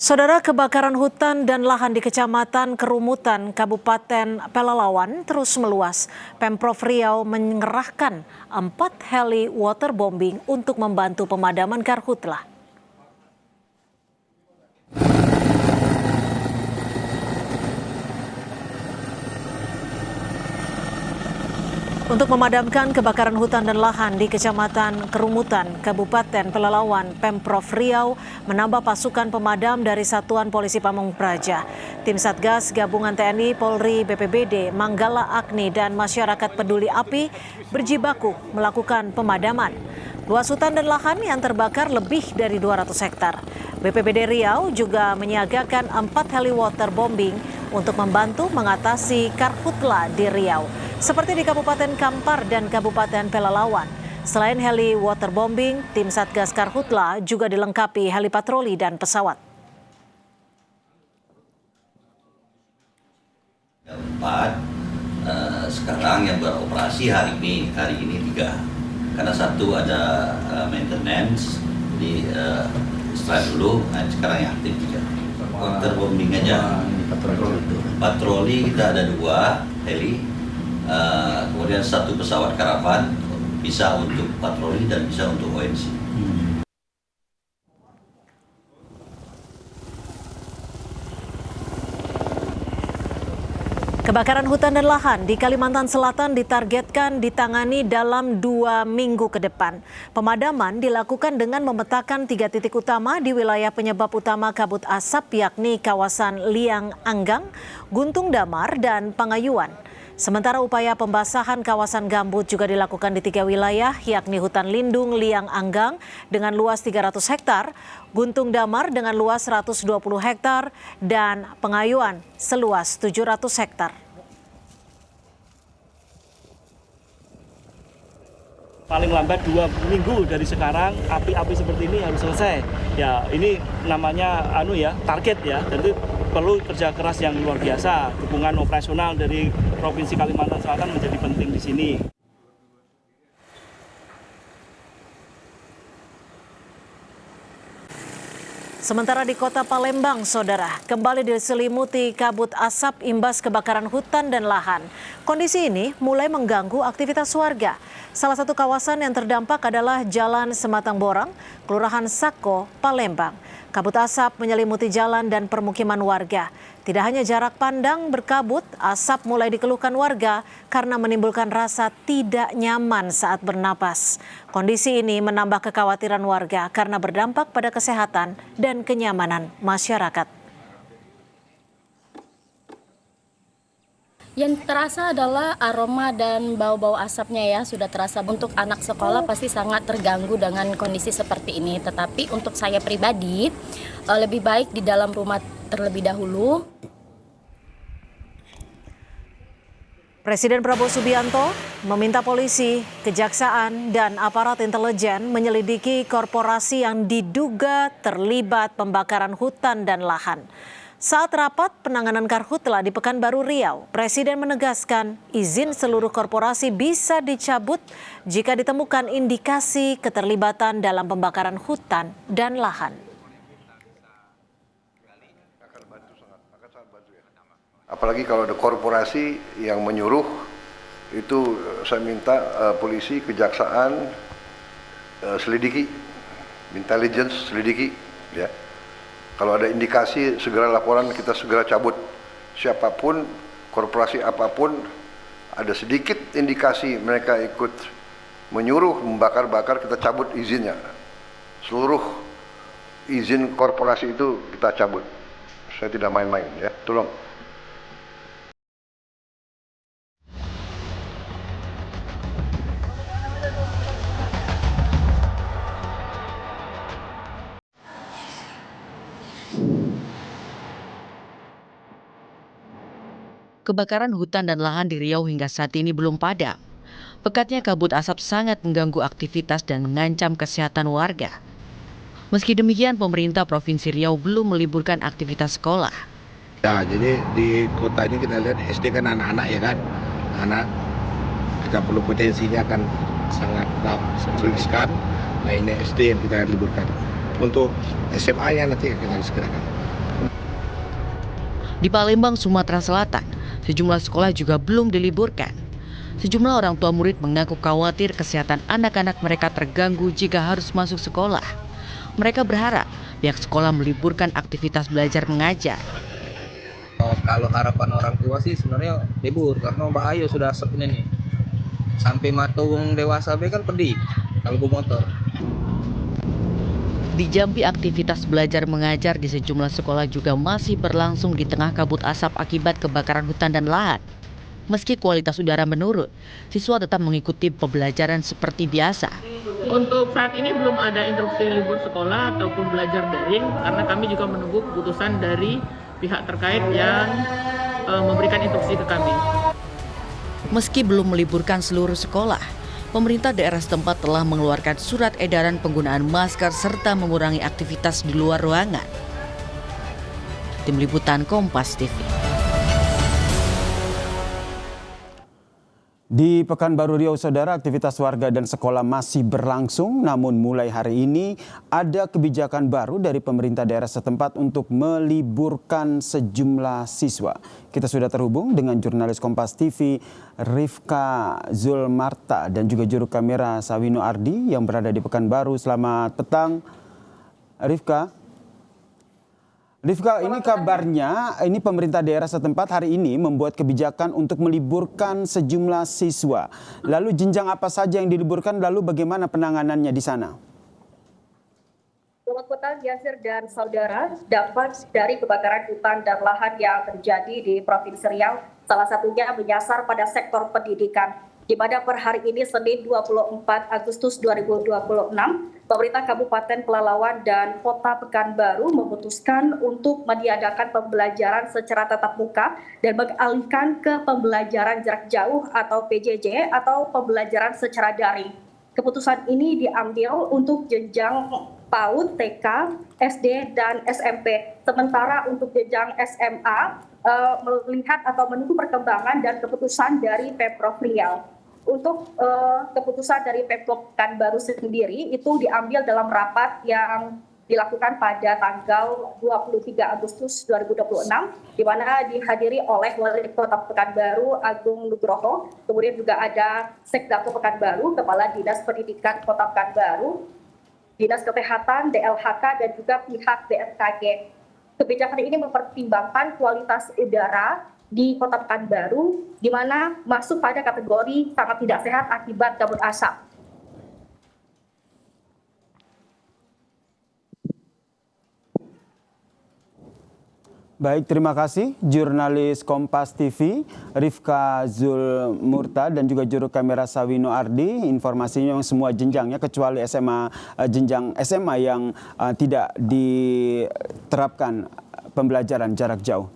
Saudara, kebakaran hutan dan lahan di Kecamatan Kerumutan, Kabupaten Pelalawan terus meluas. Pemprov Riau mengerahkan 4 heli waterbombing untuk membantu pemadaman karhutlah. Untuk memadamkan kebakaran hutan dan lahan di Kecamatan Kerumutan, Kabupaten Pelalawan, Pemprov Riau menambah pasukan pemadam dari Satuan Polisi Pamung Praja. Tim Satgas Gabungan TNI, Polri, BPBD, Manggala Agni, dan masyarakat peduli api berjibaku melakukan pemadaman. Luas hutan dan lahan yang terbakar lebih dari 200 hektar. BPBD Riau juga menyiagakan 4 heli waterbombing untuk membantu mengatasi karhutla di Riau, seperti di Kabupaten Kampar dan Kabupaten Pelalawan. Selain heli waterbombing, tim Satgas Karhutla juga dilengkapi heli patroli dan pesawat. Empat sekarang yang beroperasi hari ini 3. Karena satu ada maintenance di setelah dulu, sekarang yang aktif 3. Waterbombing aja. Patroli kita ada 2 heli. Kemudian 1 pesawat karavan, bisa untuk patroli dan bisa untuk ONC. Kebakaran hutan dan lahan di Kalimantan Selatan ditargetkan ditangani dalam 2 minggu ke depan. Pemadaman dilakukan dengan memetakan 3 titik utama di wilayah penyebab utama kabut asap, yakni kawasan Liang Anggang, Guntung Damar, dan Pangayuan. Sementara upaya pembasahan kawasan gambut juga dilakukan di 3 wilayah, yakni hutan lindung Liang Anggang dengan luas 300 hektar, Guntung Damar dengan luas 120 hektar, dan Pangayuan seluas 700 hektar. Paling lambat 2 minggu dari sekarang api-api seperti ini harus selesai. Ya, ini namanya target ya. Jadi perlu kerja keras yang luar biasa. Dukungan operasional dari Provinsi Kalimantan Selatan menjadi penting di sini. Sementara di Kota Palembang, saudara, kembali diselimuti kabut asap imbas kebakaran hutan dan lahan. Kondisi ini mulai mengganggu aktivitas warga. Salah satu kawasan yang terdampak adalah Jalan Sematang Borang, Kelurahan Sako, Palembang. Kabut asap menyelimuti jalan dan permukiman warga. Tidak hanya jarak pandang berkabut, asap mulai dikeluhkan warga karena menimbulkan rasa tidak nyaman saat bernapas. Kondisi ini menambah kekhawatiran warga karena berdampak pada kesehatan dan kenyamanan masyarakat. Yang terasa adalah aroma dan bau-bau asapnya ya, sudah terasa. Untuk anak sekolah pasti sangat terganggu dengan kondisi seperti ini. Tetapi untuk saya pribadi, lebih baik di dalam rumah terlebih dahulu. Presiden Prabowo Subianto meminta polisi, kejaksaan, dan aparat intelijen menyelidiki korporasi yang diduga terlibat pembakaran hutan dan lahan. Saat rapat penanganan karhutla di Pekanbaru Riau, Presiden menegaskan izin seluruh korporasi bisa dicabut jika ditemukan indikasi keterlibatan dalam pembakaran hutan dan lahan. Apalagi kalau ada korporasi yang menyuruh, itu saya minta polisi, kejaksaan selidiki, intelligence selidiki, ya. Kalau ada indikasi segera laporan, kita segera cabut. Siapapun, korporasi apapun, ada sedikit indikasi mereka ikut menyuruh membakar-bakar, kita cabut izinnya. Seluruh izin korporasi itu kita cabut. Saya tidak main-main, ya. Tolong. Kebakaran hutan dan lahan di Riau hingga saat ini belum padam. Pekatnya kabut asap sangat mengganggu aktivitas dan mengancam kesehatan warga. Meski demikian, pemerintah Provinsi Riau belum meliburkan aktivitas sekolah. Ya, jadi di kota ini kita lihat SD kan anak-anak ya kan. Anak kita perlu potensinya kan sangat riskan. Nah, ini SD yang kita liburkan. Untuk SMA-nya nanti kita segerakan. Di Palembang, Sumatera Selatan, sejumlah sekolah juga belum diliburkan. Sejumlah orang tua murid mengaku khawatir kesehatan anak-anak mereka terganggu jika harus masuk sekolah. Mereka berharap pihak sekolah meliburkan aktivitas belajar mengajar. Kalau harapan orang tua sih sebenarnya libur, karena Mbak Ayu sudah ini nih. Sampai matung dewasa be kan pedih kalau bawa motor. Di Jambi, aktivitas belajar mengajar di sejumlah sekolah juga masih berlangsung di tengah kabut asap akibat kebakaran hutan dan lahan. Meski kualitas udara menurun, siswa tetap mengikuti pembelajaran seperti biasa. Untuk saat ini belum ada instruksi libur sekolah ataupun belajar daring, karena kami juga menunggu keputusan dari pihak terkait yang memberikan instruksi ke kami. Meski belum meliburkan seluruh sekolah, pemerintah daerah setempat telah mengeluarkan surat edaran penggunaan masker serta mengurangi aktivitas di luar ruangan. Tim Liputan Kompas TV. Di Pekanbaru Riau, saudara, aktivitas warga dan sekolah masih berlangsung, namun mulai hari ini ada kebijakan baru dari pemerintah daerah setempat untuk meliburkan sejumlah siswa. Kita sudah terhubung dengan jurnalis Kompas TV Rifka Zulmarta dan juga juru kamera Sawino Ardi yang berada di Pekanbaru. Selamat petang, Rifka. Rifka, ini kabarnya ini pemerintah daerah setempat hari ini membuat kebijakan untuk meliburkan sejumlah siswa. Lalu jenjang apa saja yang diliburkan, lalu bagaimana penanganannya di sana? Selamat petang, Yasir dan saudara. Dampak dari kebakaran hutan dan lahan yang terjadi di Provinsi Riau, salah satunya menyasar pada sektor pendidikan. Di mana per hari ini Senin 24 Agustus 2026, pemerintah Kabupaten Pelalawan dan Kota Pekanbaru memutuskan untuk meniadakan pembelajaran secara tatap muka dan mengalihkan ke pembelajaran jarak jauh atau PJJ atau pembelajaran secara daring. Keputusan ini diambil untuk jenjang PAUD, TK, SD, dan SMP. Sementara untuk jenjang SMA, melihat atau menunggu perkembangan dan keputusan dari Pemprov Riau. Untuk keputusan dari Pemprov Pekanbaru sendiri itu diambil dalam rapat yang dilakukan pada tanggal 23 Agustus 2026, di mana dihadiri oleh Wali Kota Pekanbaru Agung Nugroho, kemudian juga ada Sekdako Pekanbaru, Kepala Dinas Pendidikan Kota Pekanbaru, Dinas Kesehatan, DLHK, dan juga pihak BMKG. Kebijakan ini mempertimbangkan kualitas udara di Kota Pekanbaru, di mana masuk pada kategori sangat tidak sehat akibat kabut asap. Baik, terima kasih jurnalis Kompas TV Rifka Zulmurta dan juga juru kamera Sawino Ardi. Informasinya yang semua jenjangnya kecuali SMA, jenjang SMA yang tidak diterapkan pembelajaran jarak jauh.